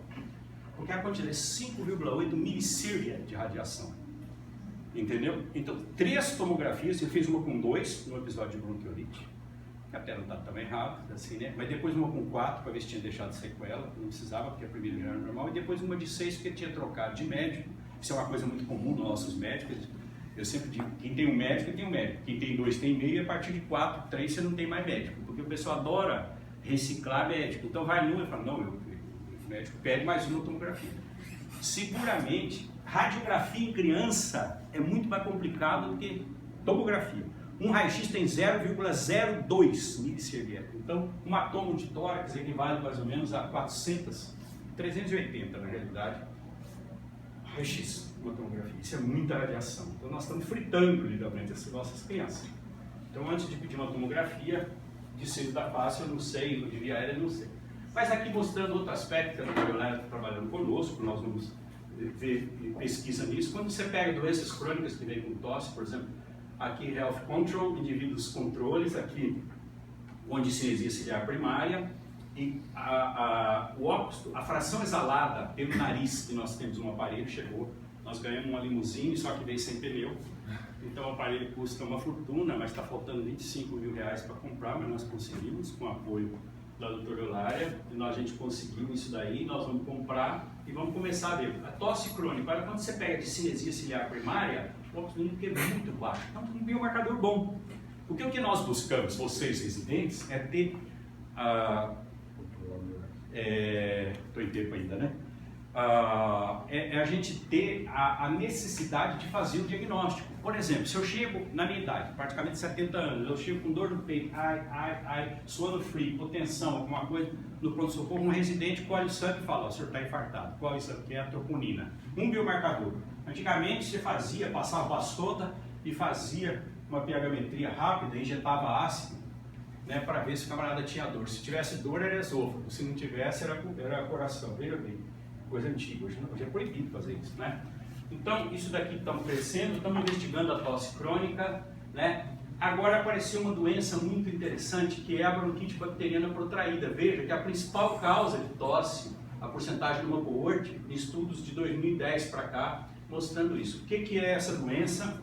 Porque a quantidade é 5,8 milisievert de radiação. Entendeu? Então, 3 tomografias, eu fiz uma com 2 no episódio de bronquiolite, que até não está também rápido, assim, né? Mas depois uma com 4 para ver se tinha deixado sequela, não precisava, porque a primeira era normal, e depois uma de 6 porque tinha trocado de médico. Isso é uma coisa muito comum nos nossos médicos. Eu sempre digo, quem tem um médico, tem um médico. Quem tem 2 tem meio, e a partir de 4, 3 você não tem mais médico, porque o pessoal adora reciclar médico. Então vai num e fala, não, o médico pede mais uma tomografia. Seguramente, radiografia em criança é muito mais complicado do que tomografia. Um raio-x tem 0,02 milisievert. Então, um atomo de tórax equivale mais ou menos a 380 na realidade, raio-x, uma tomografia. Isso é muita radiação. Então, nós estamos fritando literalmente essas nossas crianças. Então, antes de pedir uma tomografia de seio da face, eu não sei, de via aérea, eu não sei. Mas aqui mostrando outro aspecto que a doutora Leonardo está trabalhando conosco, nós vamos ver pesquisa nisso. Quando você pega doenças crônicas que vêm com tosse, por exemplo, aqui Health Control, indivíduos controles, aqui onde cinesia ciliar primária, e o óxido, a fração exalada pelo nariz, que nós temos um aparelho, chegou, nós ganhamos uma limusine, só que veio sem pneu, então o aparelho custa uma fortuna, mas está faltando 25 mil reais para comprar, mas nós conseguimos, com o apoio da doutora Eulália, e a gente conseguiu isso daí, nós vamos comprar e vamos começar a ver. A tosse crônica, olha, quando você pega de cinesia ciliar primária, o óxido é muito baixo, então é um biomarcador bom. Porque o que nós buscamos, vocês residentes, é ter estou em tempo ainda, né? É a gente ter a necessidade de fazer o diagnóstico. Por exemplo, se eu chego na minha idade, praticamente 70 anos, eu chego com dor no peito, suando frio, hipotensão, alguma coisa, no pronto-socorro, um residente colhe o sangue e fala, o senhor está infartado. Qual é isso aqui? É a troponina. Um biomarcador. Antigamente você fazia, passava vassoda e fazia uma pH-metria rápida, injetava ácido, né, para ver se o camarada tinha dor. Se tivesse dor era esôfago, se não tivesse era coração. Veja bem, coisa antiga, hoje é proibido fazer isso, né? Então, isso daqui estamos crescendo, estamos investigando a tosse crônica, né? Agora apareceu uma doença muito interessante, que é a bronquite bacteriana protraída. Veja que a principal causa de tosse, a porcentagem de uma coorte, em estudos de 2010 para cá, mostrando isso. O que é essa doença?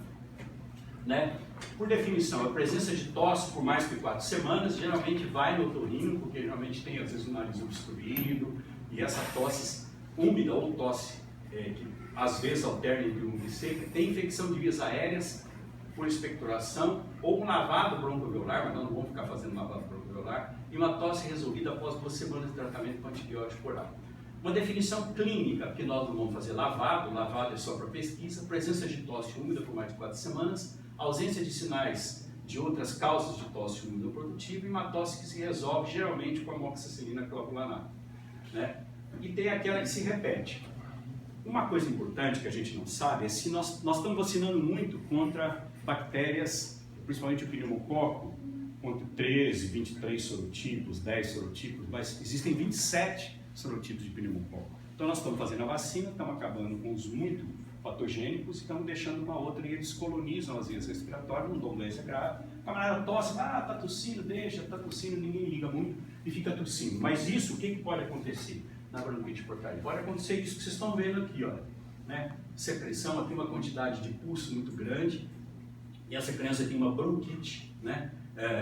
Né? Por definição, a presença de tosse por mais que 4 semanas geralmente vai no otorrino, porque geralmente tem às vezes o nariz obstruído, e essa tosse úmida ou tosse que às vezes alterna entre úmida e seca, tem infecção de vias aéreas por expectoração ou um lavado broncoalveolar, mas nós não vamos ficar fazendo lavado broncoalveolar, e uma tosse resolvida após 2 semanas de tratamento com antibiótico oral. Uma definição clínica, que nós não vamos fazer lavado é só para pesquisa, presença de tosse úmida por mais de 4 semanas, ausência de sinais de outras causas de tosse úmida produtiva e uma tosse que se resolve geralmente com a amoxicilina clavulanato, né? E tem aquela que se repete. Uma coisa importante que a gente não sabe é se nós estamos vacinando muito contra bactérias, principalmente o pneumococo, contra 13, 23 sorotipos, 10 sorotipos, mas existem 27 sorotipos de pneumococo. Então nós estamos fazendo a vacina, estamos acabando com os muito patogênicos e estamos deixando uma outra e eles colonizam as vias respiratórias, não dão doença grave. A camarada tosse, tá tossindo, deixa, tá tossindo, ninguém liga muito e fica tossindo. Mas isso, o que pode acontecer na bronquite protraída? Pode acontecer isso que vocês estão vendo aqui, olha, né? Secreção, tem uma quantidade de pulso muito grande e essa criança tem uma bronquite, né?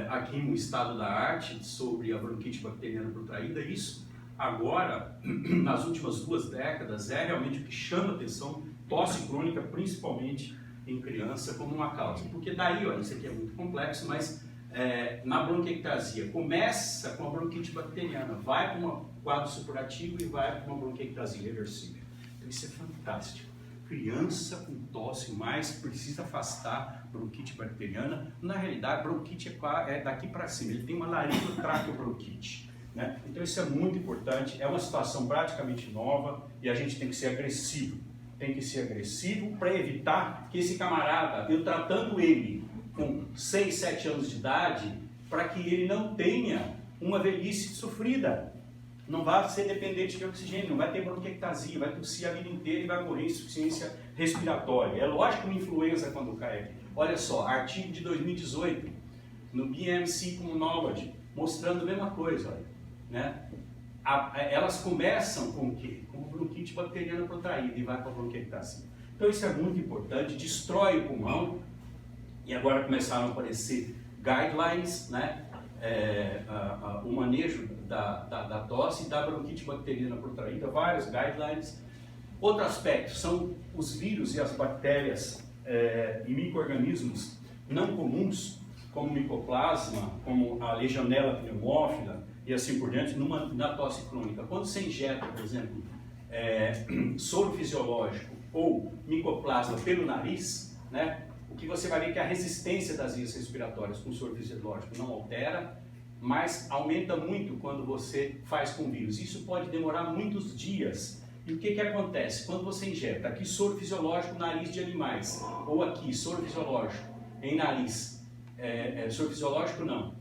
Aqui no estado da arte sobre a bronquite bacteriana protraída, isso agora, nas últimas 2 décadas, é realmente o que chama atenção, tosse crônica, principalmente em criança, como uma causa. Porque daí, olha, isso aqui é muito complexo, mas na bronquiectasia começa com a bronquite bacteriana, vai para um quadro supurativo e vai para uma bronquiectasia reversível. Então isso é fantástico. Criança com tosse, mas precisa afastar bronquite bacteriana. Na realidade, bronquite é daqui para cima, ele tem uma laringotractobronquite. Né? Então isso é muito importante, é uma situação praticamente nova e a gente tem que ser agressivo. Tem que ser agressivo para evitar que esse camarada, eu tratando ele com 6, 7 anos de idade, para que ele não tenha uma velhice sofrida. Não vai ser dependente de oxigênio, não vai ter bronquiectasia, vai tossir a vida inteira e vai morrer em insuficiência respiratória. É lógico que uma influenza quando cai. Olha só, artigo de 2018, no BMC Immunology, mostrando a mesma coisa, olha, né? Elas começam com o quê? Com bronquite bacteriana protraída e vai para a bronquiectasia. Então isso é muito importante, destrói o pulmão e agora começaram a aparecer guidelines, né? O manejo da tosse e da bronquite bacteriana protraída, vários guidelines. Outro aspecto são os vírus e as bactérias e micro-organismos não comuns, como micoplasma, como a legionela pneumófila e assim por diante, na tosse crônica. Quando você injeta, por exemplo, soro fisiológico ou micoplasma pelo nariz, né, o que você vai ver é que a resistência das vias respiratórias com soro fisiológico não altera, mas aumenta muito quando você faz com vírus. Isso pode demorar muitos dias. E o que acontece? Quando você injeta aqui soro fisiológico no nariz de animais, ou aqui soro fisiológico em nariz, soro fisiológico não,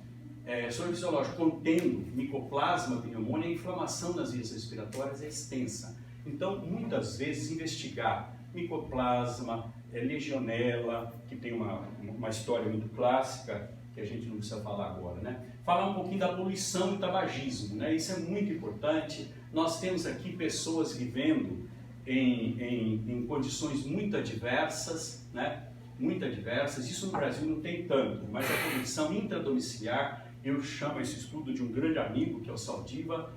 soro fisiológico contendo micoplasma, pneumonia, a inflamação das vias respiratórias é extensa. Então, muitas vezes, investigar micoplasma, legionela, que tem uma história muito clássica, que a gente não precisa falar agora, né? Falar um pouquinho da poluição e tabagismo, né? Isso é muito importante. Nós temos aqui pessoas vivendo em condições muito adversas, né? Muito adversas. Isso no Brasil não tem tanto, mas a poluição intradomiciliar, eu chamo esse estudo de um grande amigo, que é o Saldiva,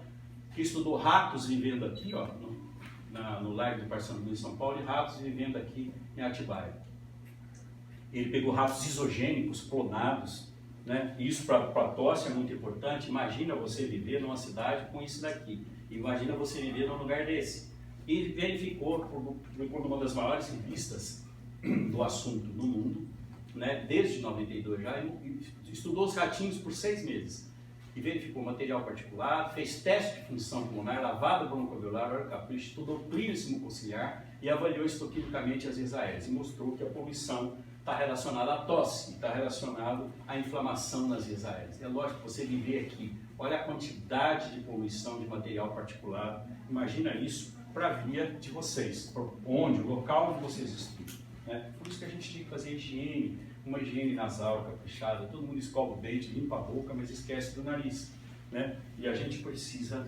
que estudou ratos vivendo aqui, ó, no Largo do Parque São Luís, São Paulo, e ratos vivendo aqui em Atibaia. Ele pegou ratos isogênicos, clonados, né? Isso para tosse é muito importante. Imagina você viver numa cidade com isso daqui. Imagina você viver num lugar desse. E verificou, por uma das maiores revistas do assunto no mundo, né? Desde 92 já, estudou os ratinhos por 6 meses. E verificou material particulado, fez teste de função pulmonar, lavada broncoalveolar, hora capricho, estudou clínico mucociliar e avaliou estoquimicamente as vias aéreas. E mostrou que a poluição está relacionada à tosse, está relacionado à inflamação nas vias aéreas. É lógico que você viver aqui, olha a quantidade de poluição de material particulado, imagina isso para a via de vocês, o local onde vocês estudam, né? Por isso que a gente tem que fazer higiene, uma higiene nasal caprichada, todo mundo escova o dente, limpa a boca, mas esquece do nariz, né? E a gente precisa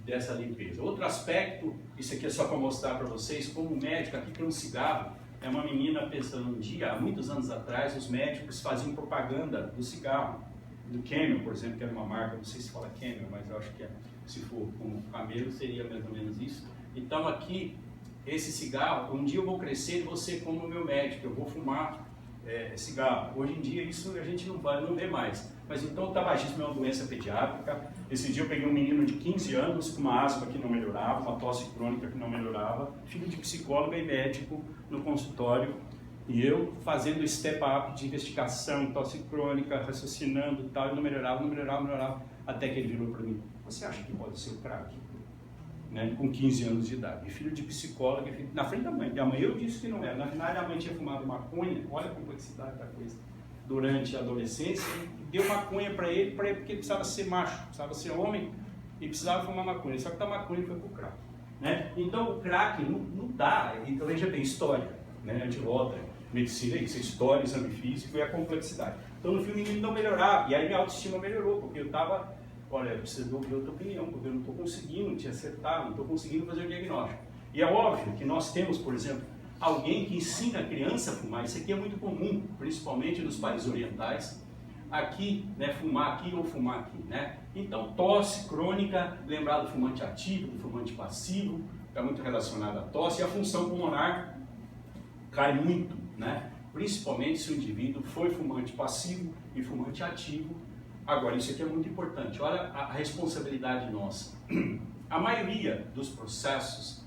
dessa limpeza. Outro aspecto, isso aqui é só para mostrar para vocês, como médico, aqui tem um cigarro. É uma menina pensando um dia, há muitos anos atrás, os médicos faziam propaganda do cigarro, do Camel, por exemplo, que era uma marca, não sei se fala Camel, mas eu acho que se for com camelo seria mais ou menos isso. Então aqui, esse cigarro, um dia eu vou crescer e vou ser como o meu médico, eu vou fumar cigarro. Hoje em dia isso a gente não vê mais. Mas então o tabagismo é uma doença pediátrica. Esse dia eu peguei um menino de 15 anos com uma asma que não melhorava, uma tosse crônica que não melhorava, filho de psicólogo e médico no consultório, e eu fazendo step-up de investigação, tosse crônica, raciocinando e tal, e não melhorava, até que ele virou para mim: você acha que pode ser o crack? Né? Com 15 anos de idade, e filho de psicólogo, na frente da mãe. A mãe, eu disse que não era. Na verdade, a mãe tinha fumado maconha, olha a complexidade da coisa, durante a adolescência, e deu maconha para ele porque ele precisava ser macho, precisava ser homem, e precisava fumar maconha, só que da maconha foi pro crack. Né? Então o crack não dá, então veja bem, história, né? De volta, medicina, isso, história, exame físico e a complexidade. Então no filme ele não melhorava, e aí minha autoestima melhorou, porque eu estava, olha, eu preciso ouvir outra opinião, porque eu não estou conseguindo te acertar, não estou conseguindo fazer o diagnóstico. E é óbvio que nós temos, por exemplo, alguém que ensina a criança a fumar. Isso aqui é muito comum, principalmente nos países orientais. Aqui, né, fumar aqui ou fumar aqui, né? Então, tosse crônica, lembrar do fumante ativo, do fumante passivo, está muito relacionado à tosse, e a função pulmonar cai muito, né? Principalmente se o indivíduo foi fumante passivo e fumante ativo. Agora, isso aqui é muito importante, olha a responsabilidade nossa. A maioria dos processos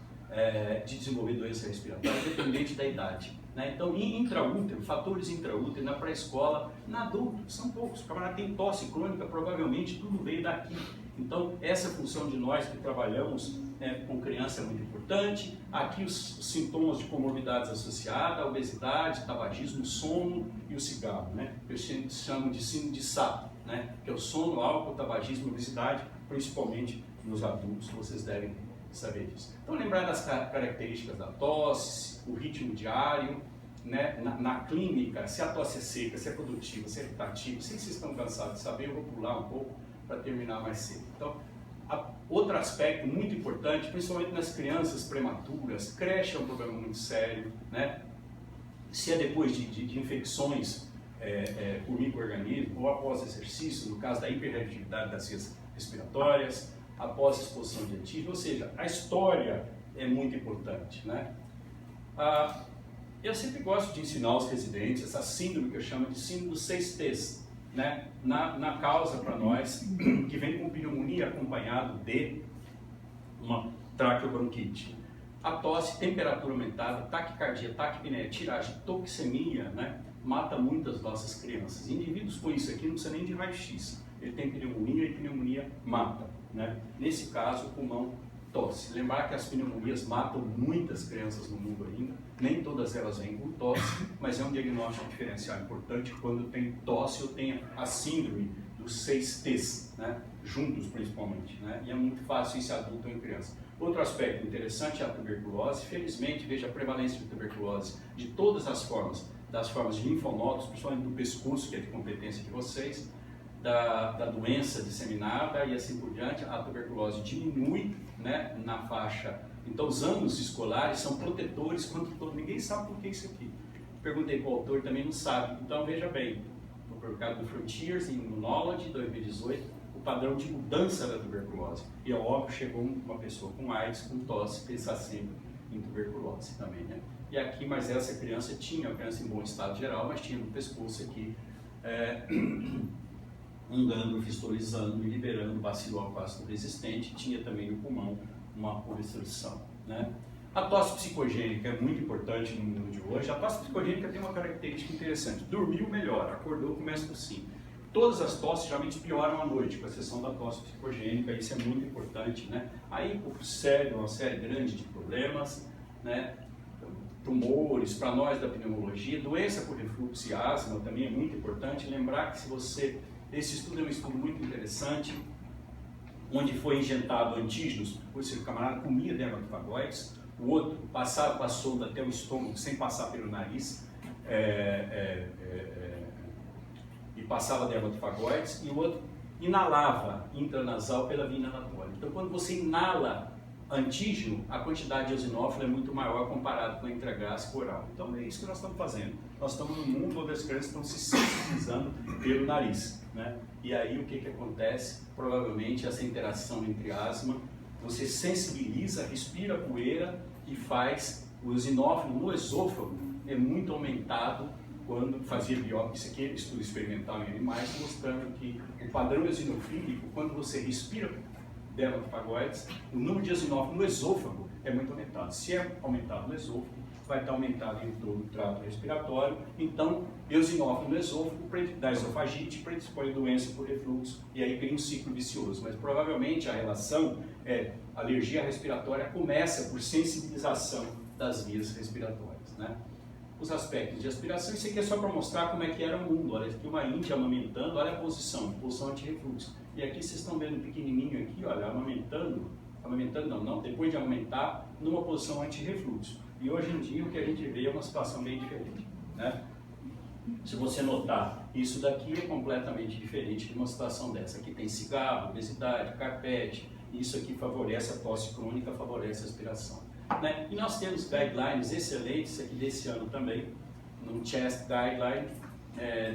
de desenvolver doença respiratória dependente da idade, né? Então, em intraútero, fatores intraútero, na pré-escola, na adulto, são poucos. O camarada tem tosse crônica, provavelmente tudo veio daqui. Então, essa função de nós que trabalhamos com criança é muito importante. Aqui os sintomas de comorbidades associadas, a obesidade, tabagismo, sono e o cigarro, né? Eu chamo de síndrome de SAP, né? Que é o sono, álcool, tabagismo e obesidade, principalmente nos adultos, vocês devem saber disso. Então, lembrar das características da tosse, o ritmo diário, né? Na clínica, se a tosse é seca, se é produtiva, se é irritativa. Se vocês estão cansados de saber, eu vou pular um pouco para terminar mais cedo. Então, outro aspecto muito importante, principalmente nas crianças prematuras, creche é um problema muito sério, né? Se é depois de infecções por micro-organismo ou após exercício, no caso da hiperreatividade das vias respiratórias, após exposição de antígeno, ou seja, a história é muito importante, né? Eu sempre gosto de ensinar aos residentes essa síndrome que eu chamo de síndrome dos 6 T's, né? Na causa para nós, que vem com pneumonia acompanhado de uma traqueobronquite. A tosse, temperatura aumentada, taquicardia, taquipneia, tiragem, toxemia, né? Mata muitas nossas crianças. Indivíduos com isso aqui não precisa nem de raio-x. Ele tem pneumonia e pneumonia mata, né? Nesse caso, o pulmão tosse. Lembrar que as pneumonias matam muitas crianças no mundo ainda, nem todas elas vêm com tosse, mas é um diagnóstico diferencial importante quando tem tosse ou tem a síndrome dos 6 T's, né? Juntos principalmente, né? E é muito fácil isso em adulto ou em criança. Outro aspecto interessante é a tuberculose. Felizmente, veja a prevalência de tuberculose de todas as formas, das formas de linfonodos, principalmente do pescoço, que é de competência de vocês, da doença disseminada e assim por diante. A tuberculose diminui, né, na faixa. Então, os anos escolares são protetores contra todo. Ninguém sabe por que isso aqui. Perguntei para o autor, também não sabe. Então, veja bem, no publicado do Frontiers, em Immunology, 2018, o padrão de mudança da tuberculose. E é óbvio, chegou uma pessoa com AIDS, com tosse, pensar sempre em tuberculose também, né? E aqui, mas essa criança tinha, a criança em bom estado geral, mas tinha no pescoço aqui um gânglio fistulizando e liberando bacilo acácido resistente, tinha também no pulmão uma obstrução, né? A tosse psicogênica é muito importante no mundo de hoje. A tosse psicogênica tem uma característica interessante: dormiu, melhora, acordou, começa por sim. Todas as tosses geralmente pioram à noite, com exceção da tosse psicogênica, isso é muito importante, né? Aí o cérebro é uma série grande de problemas, né? Tumores, para nós da pneumologia, doença por refluxo e asma também é muito importante. Lembrar que esse estudo é um estudo muito interessante, onde foi injetado antígenos, por isso o camarada comia dermatofagoides, o outro passava a sonda até o estômago sem passar pelo nariz, e passava dermatofagoides, e o outro inalava intranasal pela via inalatória. Então, quando você inala antígeno, a quantidade de eosinófilo é muito maior comparado com a intragástrica oral. Então, é isso que nós estamos fazendo. Nós estamos num mundo onde as crianças estão se sensibilizando pelo nariz, né? E aí, o que acontece? Provavelmente, essa interação entre asma, você sensibiliza, respira poeira e faz o eosinófilo no esôfago é muito aumentado quando fazia biópsia, aqui estudo experimental em animais, mostrando que o padrão eosinofílico, quando você respira dermatofagoides, o número de eosinófilo no esôfago é muito aumentado. Se é aumentado no esôfago, vai estar aumentado em todo o trato respiratório. Então, eosinófilo no esôfago dá esofagite, predispõe a doença por refluxo, e aí cria um ciclo vicioso. Mas provavelmente a relação é alergia respiratória começa por sensibilização das vias respiratórias, né? Os aspectos de aspiração, isso aqui é só para mostrar como é que era o mundo. Olha aqui uma índia amamentando, olha a posição anti-refluxo. E aqui vocês estão vendo pequenininho aqui, olha, amamentando não, depois de amamentar, numa posição anti-refluxo. E hoje em dia o que a gente vê é uma situação bem diferente, né? Se você notar, isso daqui é completamente diferente de uma situação dessa. Aqui tem cigarro, obesidade, carpete, isso aqui favorece a tosse crônica, favorece a aspiração, né? E nós temos guidelines excelentes aqui desse ano também, no Chest Guideline,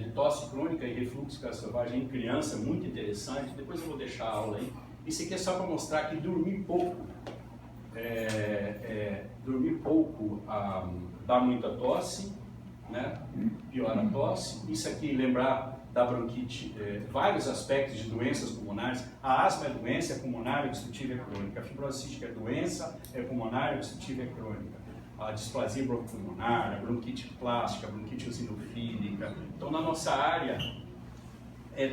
de tosse crônica e refluxo gastroesofágico em criança, muito interessante. Depois eu vou deixar a aula aí. Isso aqui é só para mostrar que dormir pouco dá muita tosse, né? Piora a tosse. Isso aqui, lembrar da bronquite, vários aspectos de doenças pulmonares. A asma é doença, é pulmonar, obstrutiva, é crônica. A fibrose cística é doença, é pulmonar, obstrutiva, é crônica. A displasia bronquopulmonar, a bronquite plástica, a bronquite eosinofílica. Então, na nossa área,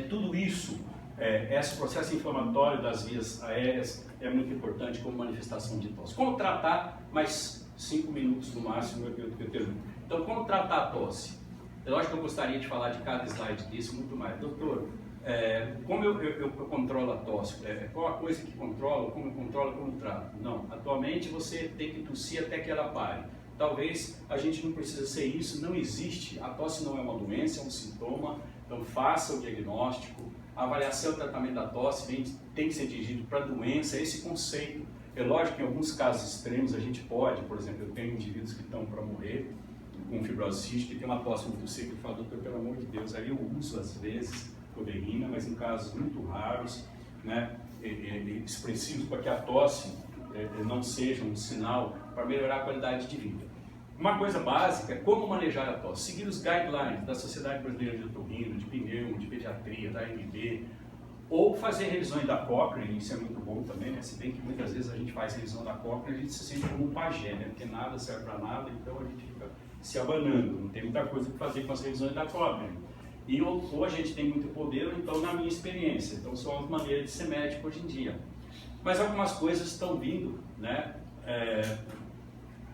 tudo isso, esse processo inflamatório das vias aéreas é muito importante como manifestação de tosse. Como tratar? Mais 5 minutos no máximo eu termino. Então, como tratar a tosse? É lógico que eu gostaria de falar de cada slide disso muito mais. Doutor, como eu controlo a tosse? Qual a coisa que controla, como eu controlo, como eu trato? Não, atualmente você tem que tossir até que ela pare. Talvez a gente não precisa ser isso, não existe. A tosse não é uma doença, é um sintoma. Então faça o diagnóstico. A avaliação e o tratamento da tosse tem que ser dirigido para a doença, esse conceito. É lógico que em alguns casos extremos a gente pode, por exemplo, eu tenho indivíduos que estão para morrer com fibrose cística, que tem uma tosse muito seca, e fala, doutor, pelo amor de Deus, aí eu uso às vezes codeína, mas em casos muito raros, né, expressivos, para que a tosse não seja um sinal para melhorar a qualidade de vida. Uma coisa básica é como manejar a tosse. Seguir os guidelines da Sociedade Brasileira de Otorrino, de Pneumo, de Pediatria, da AMB, Ou fazer revisões da Cochrane, isso é muito bom também, né? Se bem que muitas vezes a gente faz revisão da Cochrane, a gente se sente como um pajé, né? Porque nada serve para nada, então a gente fica se abanando, não tem muita coisa para fazer com as revisões da Cochrane. E ou a gente tem muito poder, ou então na minha experiência, então são as maneiras de ser médico hoje em dia. Mas algumas coisas estão vindo, né?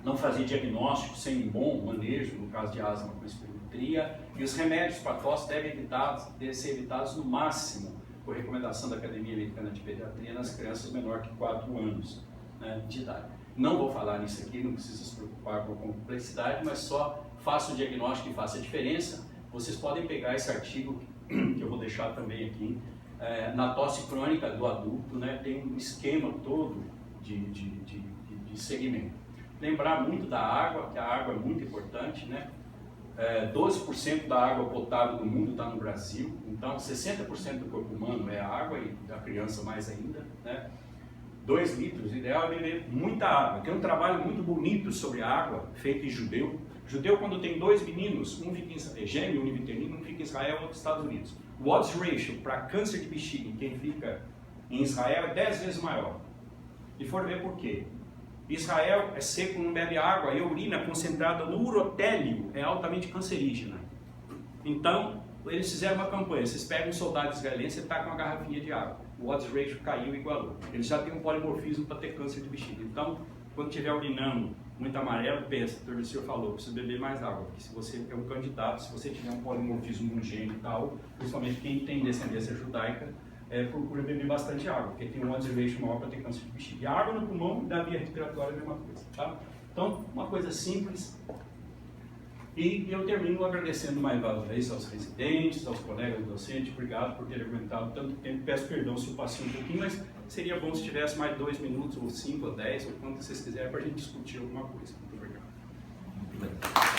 Não fazer diagnóstico sem um bom manejo, no caso de asma com espirometria, e os remédios para tosse devem ser evitados no máximo, por recomendação da Academia Americana de Pediatria, nas crianças menor que 4 anos, né, de idade. Não vou falar nisso aqui, não precisa se preocupar com a complexidade, mas só faça o diagnóstico e faça a diferença. Vocês podem pegar esse artigo, que eu vou deixar também aqui, na tosse crônica do adulto, né, tem um esquema todo de segmento. Lembrar muito da água, que a água é muito importante, né? 12% da água potável do mundo está no Brasil, então 60% do corpo humano é água e da criança mais ainda, né? 2 litros, o ideal é beber muita água. Tem um trabalho muito bonito sobre a água, feito em judeu. Judeu, quando tem 2 meninos, um fica em Israel, gêmeo, univitelino, um fica em Israel e outro nos Estados Unidos. O odds ratio para câncer de bexiga em quem fica em Israel é 10 vezes maior. E for ver por quê? Israel é seco, não bebe água, e a urina concentrada no urotélio é altamente cancerígena. Então, eles fizeram uma campanha, vocês pegam um soldado israelense e tacam uma garrafinha de água. O odds ratio caiu e igualou. Eles já têm um polimorfismo para ter câncer de bexiga. Então, quando estiver urinando muito amarelo, pensa, o senhor falou, precisa beber mais água. Porque se você é um candidato, se você tiver um polimorfismo no gene e tal, principalmente quem tem descendência judaica, procura beber bastante água, porque tem um odds ratio maior para ter câncer de bexiga. E a água no pulmão e da via respiratória é a mesma coisa, tá? Então, uma coisa simples. E eu termino agradecendo mais uma vez aos residentes, aos colegas docentes, obrigado por terem aguentado tanto tempo. Peço perdão se eu passei um pouquinho, mas seria bom se tivesse mais 2 minutos, ou 5, ou 10, ou quanto vocês quiserem, para a gente discutir alguma coisa. Muito obrigado.